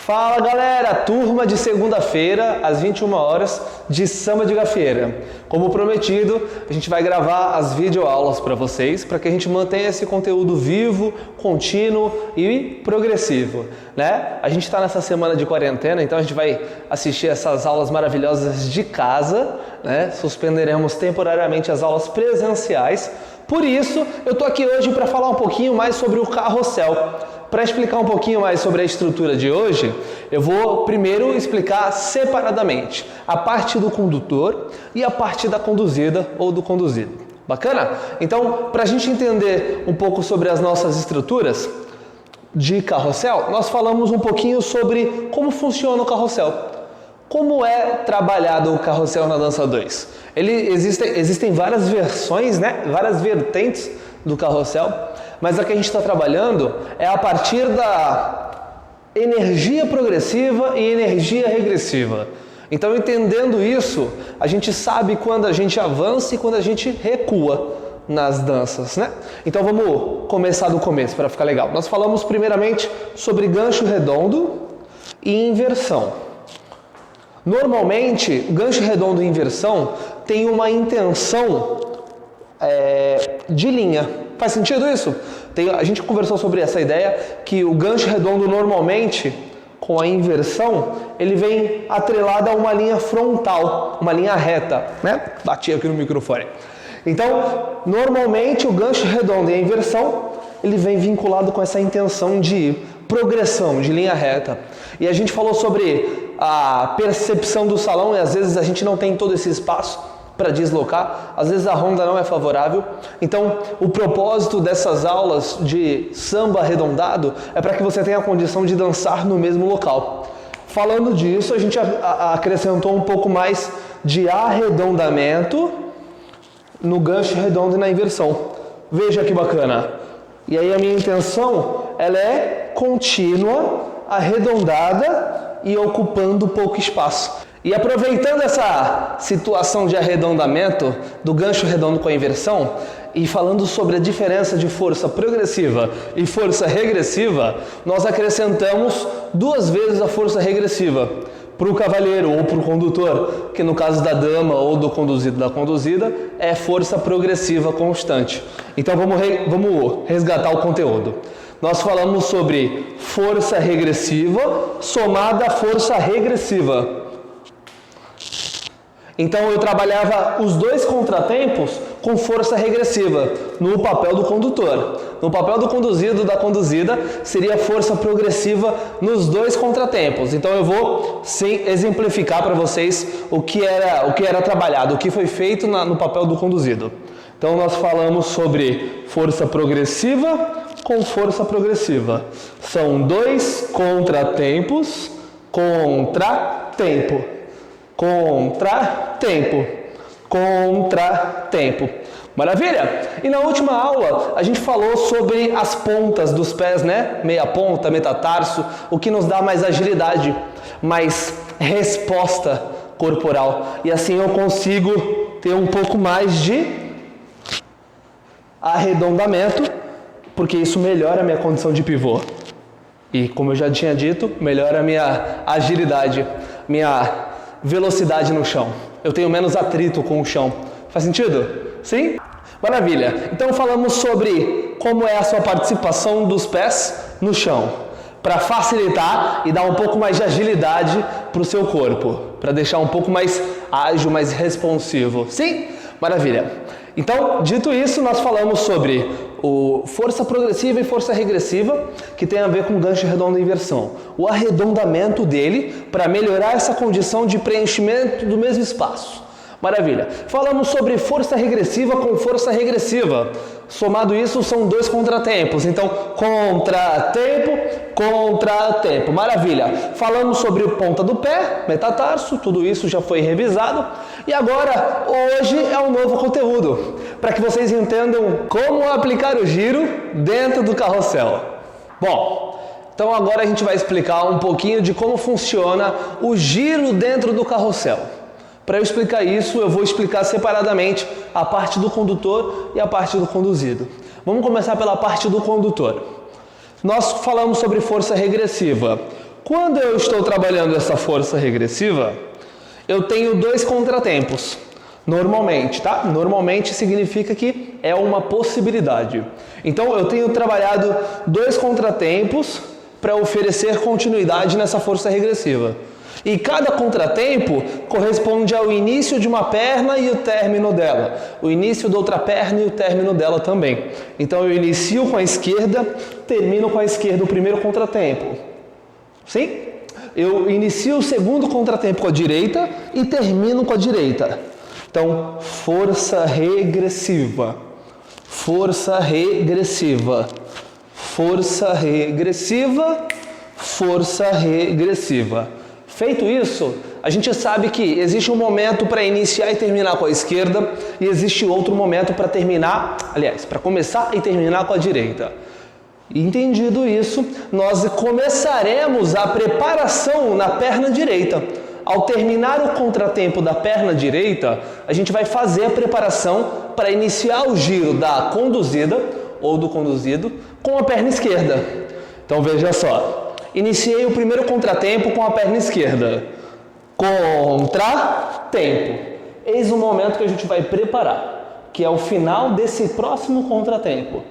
Fala galera, turma de segunda-feira às 21 horas de Samba de Gafieira. Como prometido, a gente vai gravar as videoaulas para vocês, para que a gente mantenha esse conteúdo vivo, contínuo e progressivo, né? A gente está nessa semana de quarentena, então a gente vai assistir essas aulas maravilhosas de casa, né? Suspenderemos temporariamente as aulas presenciais. Por isso, eu tô aqui hoje para falar um pouquinho mais sobre o carrossel. Para explicar um pouquinho mais sobre a estrutura de hoje, eu vou primeiro explicar separadamente a parte do condutor e a parte da conduzida ou do conduzido. Bacana? Então, para a gente entender um pouco sobre as nossas estruturas de carrossel, nós falamos um pouquinho sobre como funciona o carrossel. Como é trabalhado o carrossel na dança 2? Existem várias versões, né? Várias vertentes do carrossel, mas a que a gente está trabalhando é a partir da energia progressiva e energia regressiva. Então, entendendo isso, a gente sabe quando a gente avança e quando a gente recua nas danças, né? Então, vamos começar do começo para ficar legal. Nós falamos primeiramente sobre gancho redondo e inversão. Normalmente, o gancho redondo e inversão tem uma intenção de linha. Faz sentido isso? A gente conversou sobre essa ideia que o gancho redondo normalmente, com a inversão, ele vem atrelado a uma linha frontal, uma linha reta, né? Bati aqui no microfone. Então, normalmente o gancho redondo e a inversão, ele vem vinculado com essa intenção de progressão, de linha reta. E a gente falou sobre a percepção do salão e às vezes a gente não tem todo esse espaço para deslocar, às vezes a ronda não é favorável. Então, o propósito dessas aulas de samba arredondado é para que você tenha a condição de dançar no mesmo local. Falando disso, a gente acrescentou um pouco mais de arredondamento no gancho redondo e na inversão. Veja que bacana. E aí a minha intenção, ela é contínua, arredondada e ocupando pouco espaço. E aproveitando essa situação de arredondamento do gancho redondo com a inversão e falando sobre a diferença de força progressiva e força regressiva, nós acrescentamos 2 vezes a força regressiva para o cavalheiro ou para o condutor, que no caso da dama ou do conduzido da conduzida é força progressiva constante. Então vamos resgatar o conteúdo. Nós falamos sobre força regressiva somada à força regressiva. Então eu trabalhava os 2 contratempos com força regressiva no papel do condutor. No papel do conduzido, da conduzida, seria força progressiva nos 2 contratempos. Então eu vou exemplificar para vocês o que era trabalhado, o que foi feito no papel do conduzido. Então nós falamos sobre força progressiva com força progressiva. São 2 contratempos, contratempo. Contratempo, contratempo. Maravilha? E na última aula a gente falou sobre as pontas dos pés, né? Meia ponta, metatarso, o que nos dá mais agilidade, mais resposta corporal. E assim eu consigo ter um pouco mais de arredondamento, porque isso melhora a minha condição de pivô. E como eu já tinha dito, melhora a minha agilidade, minha velocidade no chão. Eu tenho menos atrito com o chão. Faz sentido? Sim? Maravilha. Então falamos sobre como é a sua participação dos pés no chão, para facilitar e dar um pouco mais de agilidade para o seu corpo, para deixar um pouco mais ágil, mais responsivo. Sim? Maravilha. Então, dito isso, nós falamos sobre força progressiva e força regressiva, que tem a ver com gancho redondo e inversão. O arredondamento dele para melhorar essa condição de preenchimento do mesmo espaço. Maravilha. Falamos sobre força regressiva com força regressiva. Somado isso, são 2 contratempos. Então, contratempo, contratempo. Maravilha. Falamos sobre ponta do pé, metatarso, tudo isso já foi revisado. E agora, hoje é um novo conteúdo, para que vocês entendam como aplicar o giro dentro do carrossel. Bom, então agora a gente vai explicar um pouquinho de como funciona o giro dentro do carrossel. Para eu explicar isso, eu vou explicar separadamente a parte do condutor e a parte do conduzido. Vamos começar pela parte do condutor. Nós falamos sobre força regressiva. Quando eu estou trabalhando essa força regressiva, eu tenho dois contratempos. Normalmente, tá? Normalmente significa que é uma possibilidade. Então, eu tenho trabalhado dois contratempos para oferecer continuidade nessa força regressiva. E cada contratempo corresponde ao início de uma perna e o término dela. O início da outra perna e o término dela também. Então, eu inicio com a esquerda, termino com a esquerda o primeiro contratempo. Sim? Eu inicio o segundo contratempo com a direita e termino com a direita. Então, força regressiva, força regressiva, força regressiva, força regressiva. Feito isso, a gente sabe que existe um momento para iniciar e terminar com a esquerda e existe outro momento para terminar, aliás, para começar e terminar com a direita. Entendido isso, nós começaremos a preparação na perna direita. Ao terminar o contratempo da perna direita, a gente vai fazer a preparação para iniciar o giro da conduzida ou do conduzido com a perna esquerda. Então veja só, iniciei o primeiro contratempo com a perna esquerda. Contratempo. Eis o momento que a gente vai preparar, que é o final desse próximo contratempo.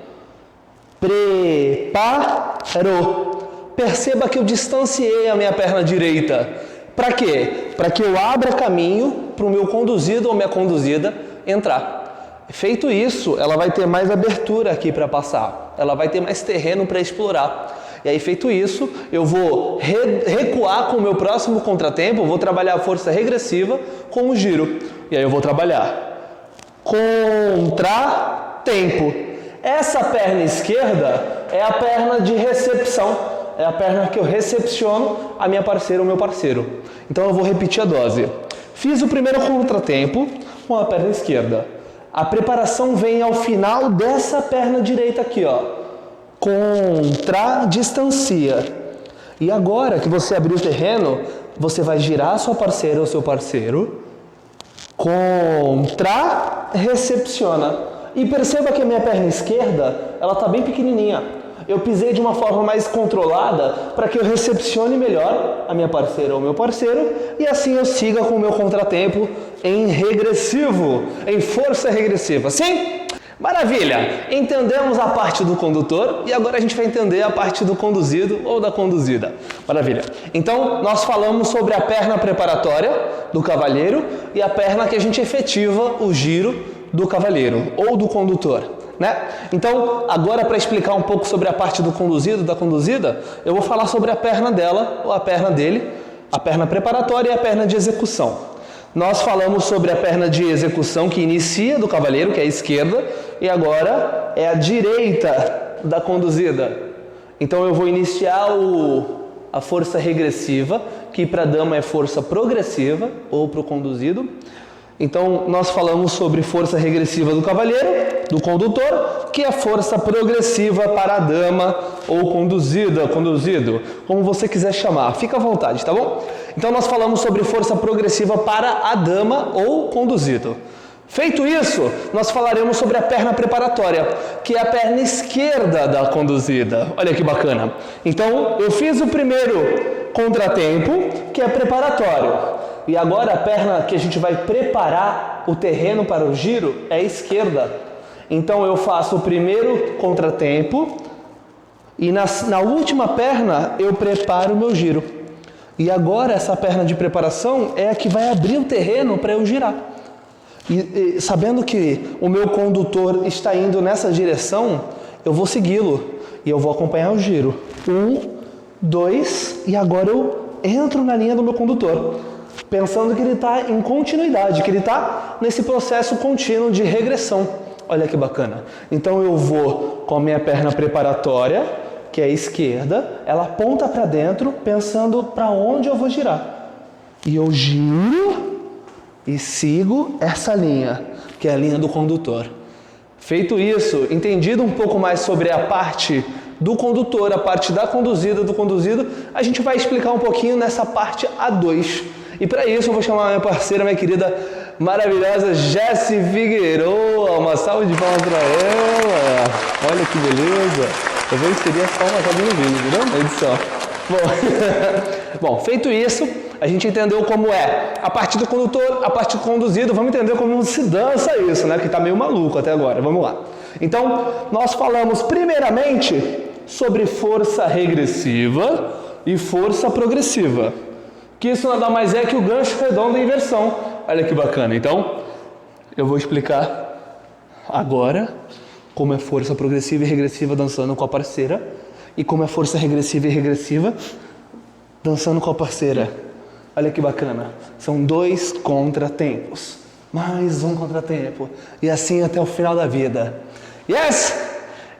Preparou. Perceba que eu distanciei a minha perna direita. Para quê? Para que eu abra caminho para o meu conduzido ou minha conduzida entrar. Feito isso, ela vai ter mais abertura aqui para passar. Ela vai ter mais terreno para explorar. E aí, feito isso, eu vou recuar com o meu próximo contratempo, vou trabalhar a força regressiva com o giro. E aí eu vou trabalhar contratempo. Essa perna esquerda é a perna de recepção. É a perna que eu recepciono a minha parceira ou meu parceiro. Então eu vou repetir a dose. Fiz o primeiro contratempo com a perna esquerda. A preparação vem ao final dessa perna direita aqui, ó. Contradistancia. E agora que você abriu o terreno, você vai girar a sua parceira ou seu parceiro. Contra-recepciona. E perceba que a minha perna esquerda, ela está bem pequenininha. Eu pisei de uma forma mais controlada para que eu recepcione melhor a minha parceira ou meu parceiro e assim eu siga com o meu contratempo em regressivo, em força regressiva. Sim? Maravilha! Entendemos a parte do condutor e agora a gente vai entender a parte do conduzido ou da conduzida. Maravilha! Então, nós falamos sobre a perna preparatória do cavalheiro e a perna que a gente efetiva o giro do cavalheiro ou do condutor. Né? Então, agora para explicar um pouco sobre a parte do conduzido, da conduzida, eu vou falar sobre a perna dela ou a perna dele, a perna preparatória e a perna de execução. Nós falamos sobre a perna de execução que inicia do cavaleiro, que é a esquerda, e agora é a direita da conduzida. Então eu vou iniciar a força regressiva, que para a dama é força progressiva, ou para o conduzido. Então, nós falamos sobre força regressiva do cavalheiro, do condutor, que é força progressiva para a dama ou conduzida, conduzido, como você quiser chamar. Fica à vontade, tá bom? Então, nós falamos sobre força progressiva para a dama ou conduzido. Feito isso, nós falaremos sobre a perna preparatória, que é a perna esquerda da conduzida. Olha que bacana. Então, eu fiz o primeiro contratempo, que é preparatório. E agora a perna que a gente vai preparar o terreno para o giro é a esquerda. Então eu faço o primeiro contratempo e na última perna eu preparo o meu giro. E agora essa perna de preparação é a que vai abrir o terreno para eu girar. E sabendo que o meu condutor está indo nessa direção, eu vou segui-lo e eu vou acompanhar o giro. 1, 2 e agora eu entro na linha do meu condutor. Pensando que ele está em continuidade, que ele está nesse processo contínuo de regressão. Olha que bacana. Então eu vou com a minha perna preparatória, que é a esquerda, ela aponta para dentro, pensando para onde eu vou girar. E eu giro e sigo essa linha, que é a linha do condutor. Feito isso, entendido um pouco mais sobre a parte do condutor, a parte da conduzida, do conduzido, a gente vai explicar um pouquinho nessa parte A2. E para isso eu vou chamar a minha parceira, minha querida, maravilhosa Jessi Figueroa. Uma salva de palmas para ela. Olha que beleza. Eu vou inserir essa palma já no vídeo, viu? Na edição. Bom, bom, feito isso, a gente entendeu como é a parte do condutor, a parte do conduzido, vamos entender como se dança isso, né? Que tá meio maluco até agora, vamos lá. Então, nós falamos primeiramente sobre força regressiva e força progressiva, que isso nada mais é que o gancho redondo em inversão. Olha que bacana. Então, eu vou explicar agora como é força progressiva e regressiva dançando com a parceira e como é força regressiva e regressiva dançando com a parceira. Olha que bacana. São 2 contratempos. Mais um contratempo. E assim até o final da vida. Yes!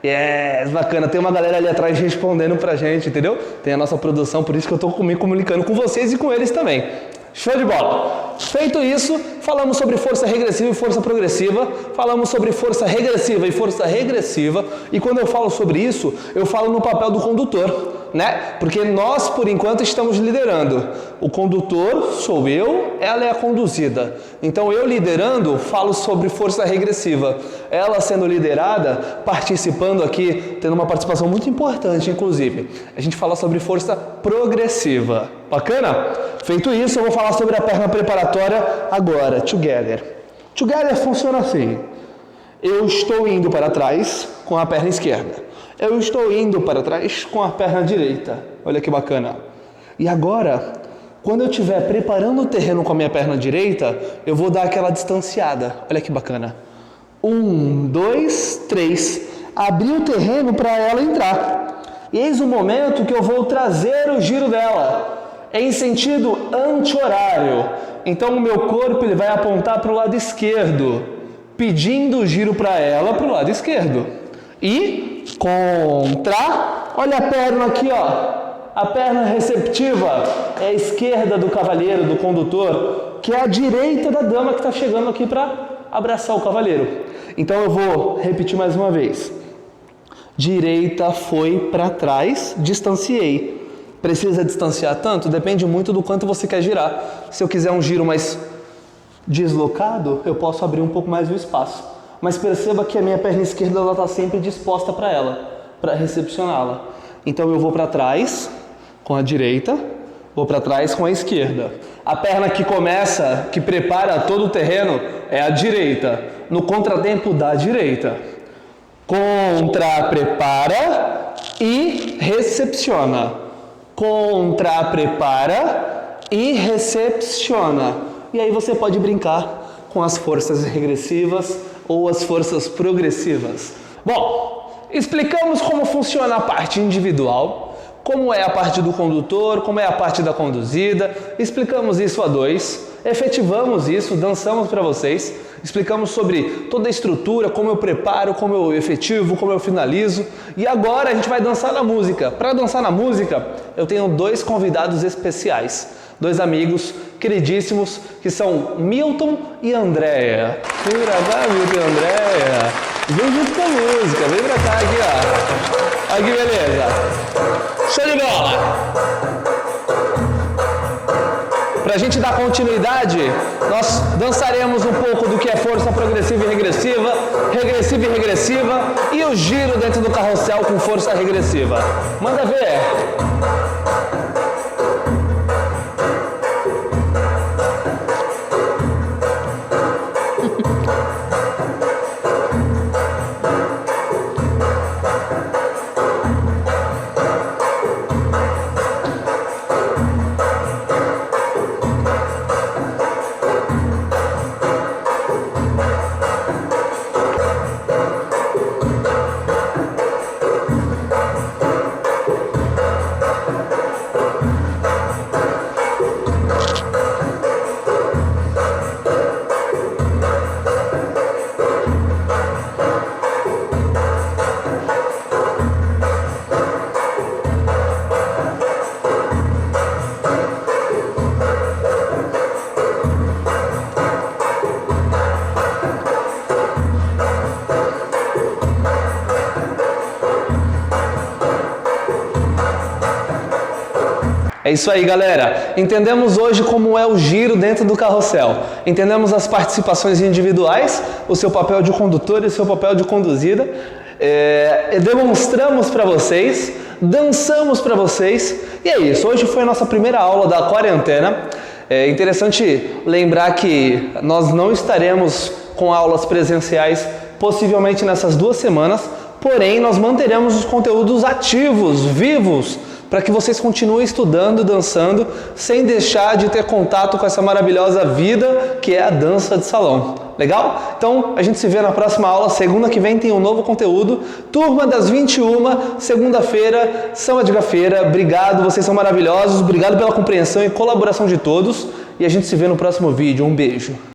Yes! Bacana. Tem uma galera ali atrás respondendo pra gente, entendeu? Tem a nossa produção, por isso que eu tô me comunicando com vocês e com eles também. Show de bola! Feito isso, falamos sobre força regressiva e força progressiva, falamos sobre força regressiva e força regressiva, e quando eu falo sobre isso, eu falo no papel do condutor, né? Porque nós, por enquanto, estamos liderando. O condutor sou eu, ela é a conduzida. Então, eu liderando, falo sobre força regressiva. Ela sendo liderada, participando aqui, tendo uma participação muito importante, inclusive. A gente fala sobre força progressiva. Bacana? Feito isso, eu vou falar sobre a perna preparatória agora. Together. Together funciona assim. Eu estou indo para trás com a perna esquerda. Eu estou indo para trás com a perna direita. Olha que bacana. E agora, quando eu estiver preparando o terreno com a minha perna direita, eu vou dar aquela distanciada. Olha que bacana. 1, 2, 3. Abrir o terreno para ela entrar. E eis o momento que eu vou trazer o giro dela em sentido anti-horário. Então o meu corpo ele vai apontar para o lado esquerdo, pedindo o giro para ela para o lado esquerdo. E contra, olha a perna aqui, ó. A perna receptiva é a esquerda do cavalheiro, do condutor, que é a direita da dama que está chegando aqui para abraçar o cavalheiro. Então eu vou repetir mais uma vez. Direita foi para trás, distanciei. Precisa distanciar tanto? Depende muito do quanto você quer girar. Se eu quiser um giro mais deslocado, eu posso abrir um pouco mais o espaço. Mas perceba que a minha perna esquerda está sempre disposta para ela, para recepcioná-la. Então eu vou para trás com a direita, vou para trás com a esquerda. A perna que começa, que prepara todo o terreno é a direita, no contratempo da direita. Contra, prepara e recepciona. Contra, prepara e recepciona. E aí você pode brincar com as forças regressivas ou as forças progressivas. Bom, explicamos como funciona a parte individual, como é a parte do condutor, como é a parte da conduzida, explicamos isso a 2, efetivamos isso, dançamos para vocês, explicamos sobre toda a estrutura, como eu preparo, como eu efetivo, como eu finalizo, e agora a gente vai dançar na música. Para dançar na música, eu tenho 2 convidados especiais, 2 amigos queridíssimos, que são Milton e Andréia. Vem pra cá, Milton e Andréia. Vem junto com a música, vem pra cá aqui, ó. Olha que beleza. Show de bola! Para a gente dar continuidade, nós dançaremos um pouco do que é força progressiva e regressiva, regressiva e regressiva, e o giro dentro do carrossel com força regressiva. Manda ver! É isso aí, galera. Entendemos hoje como é o giro dentro do carrossel. Entendemos as participações individuais, o seu papel de condutor e o seu papel de conduzida. Demonstramos para vocês dançamos para vocês. E é isso, hoje foi a nossa primeira aula da quarentena. É interessante lembrar que nós não estaremos com aulas presenciais possivelmente nessas 2 semanas, porém nós manteremos os conteúdos ativos, vivos, para que vocês continuem estudando, dançando, sem deixar de ter contato com essa maravilhosa vida que é a dança de salão. Legal? Então a gente se vê na próxima aula. Segunda que vem tem um novo conteúdo. Turma das 21, segunda-feira, São Edgar-feira. Obrigado, vocês são maravilhosos. Obrigado pela compreensão e colaboração de todos. E a gente se vê no próximo vídeo. Um beijo.